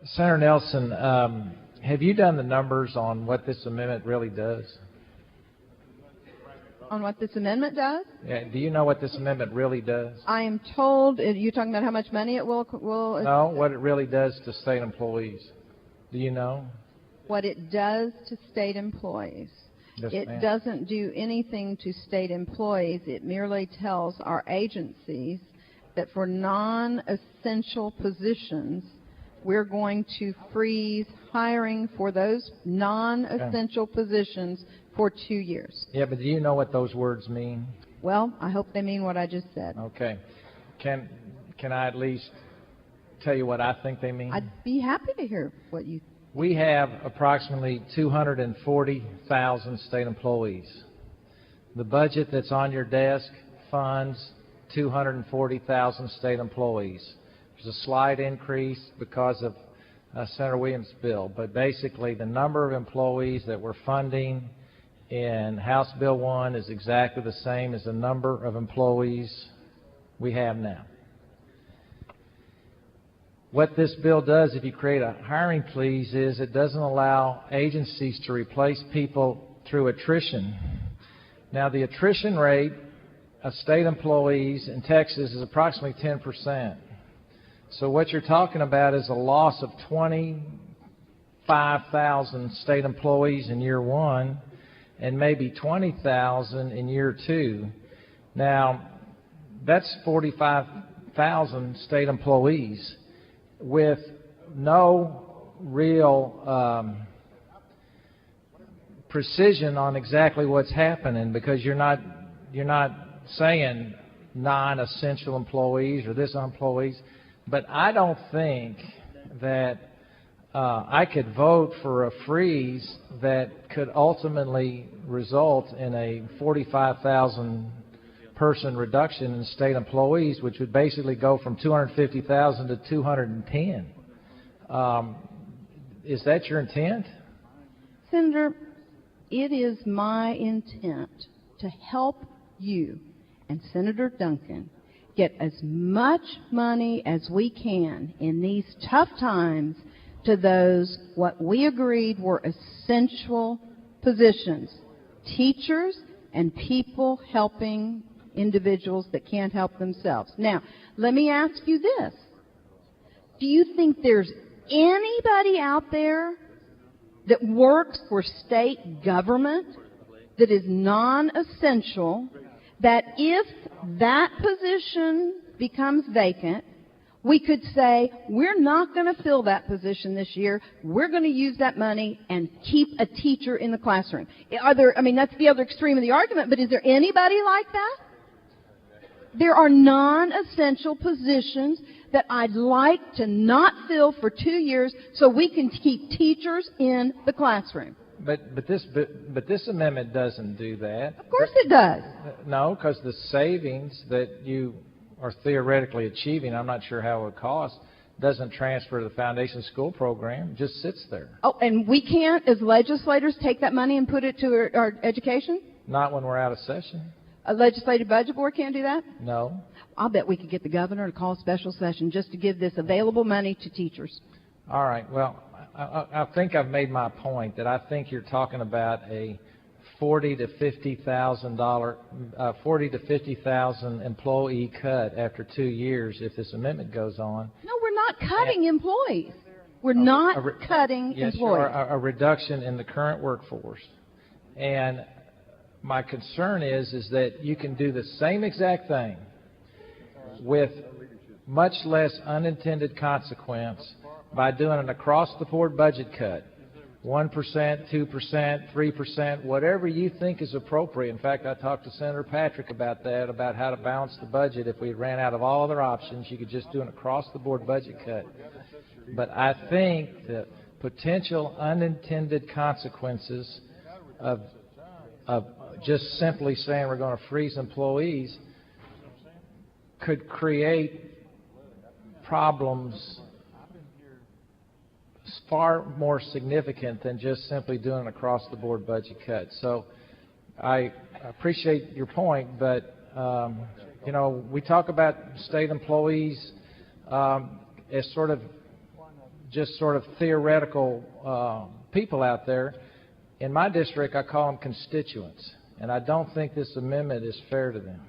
Senator Nelson, have you done the numbers on what this amendment really does? On what this amendment does? Yeah, do you know what this amendment really does? I am told, you're talking about how much money it will No, what it really does to state employees. Do you know? What it does to state employees. Yes, it doesn't do anything to state employees. It merely tells our agencies that for non-essential positions, we're going to freeze hiring for those non-essential positions for 2 years. Yeah, but do you know what those words mean? Well, I hope they mean what I just said. Okay. Can I at least tell you what I think they mean? I'd be happy to hear what you... We have approximately 240,000 state employees. The budget that's on your desk funds 240,000 state employees. There's a slight increase because of Senator Williams' bill, but basically the number of employees that we're funding in House Bill 1 is exactly the same as the number of employees we have now. What this bill does, if you create a hiring freeze, is it doesn't allow agencies to replace people through attrition. Now, the attrition rate of state employees in Texas is approximately 10%. So what you're talking about is a loss of 25,000 state employees in year one and maybe 20,000 in year two. Now, that's 45,000 state employees with no real precision on exactly what's happening, because you're not saying non-essential employees or this employees. But I don't think that I could vote for a freeze that could ultimately result in a 45,000 person reduction in state employees, which would basically go from 250,000 to 210. Is that your intent? Senator, it is my intent to help you and Senator Duncan get as much money as we can in these tough times to those what we agreed were essential positions, teachers and people helping individuals that can't help themselves. Now, let me ask you this. Do you think there's anybody out there that works for state government that is non-essential, that if that position becomes vacant, we could say, we're not going to fill that position this year. We're going to use that money and keep a teacher in the classroom. That's the other extreme of the argument, but is there anybody like that? There are non-essential positions that I'd like to not fill for 2 years so we can keep teachers in the classroom. But this amendment doesn't do that. Of course it does. No, because the savings that you are theoretically achieving, I'm not sure how it would cost, doesn't transfer to the foundation school program. It just sits there. Oh, and we can't, as legislators, take that money and put it to our education? Not when we're out of session. A legislative budget board can't do that? No. I'll bet we could get the governor to call a special session just to give this available money to teachers. All right. Well, I think I've made my point that I think you're talking about a $40,000 to $50,000 employee cut after 2 years if this amendment goes on. No, we're not cutting employees. We're not cutting employees. Yes, a reduction in the current workforce. And my concern is that you can do the same exact thing with much less unintended consequence by doing an across-the-board budget cut. 1%, 2%, 3%, whatever you think is appropriate. In fact, I talked to Senator Patrick about that, about how to balance the budget. If we ran out of all other options, you could just do an across-the-board budget cut. But I think the potential unintended consequences of just simply saying we're going to freeze employees could create problems far more significant than just simply doing an across-the-board budget cut. So I appreciate your point, but, we talk about state employees as sort of just sort of theoretical people out there. In my district, I call them constituents, and I don't think this amendment is fair to them.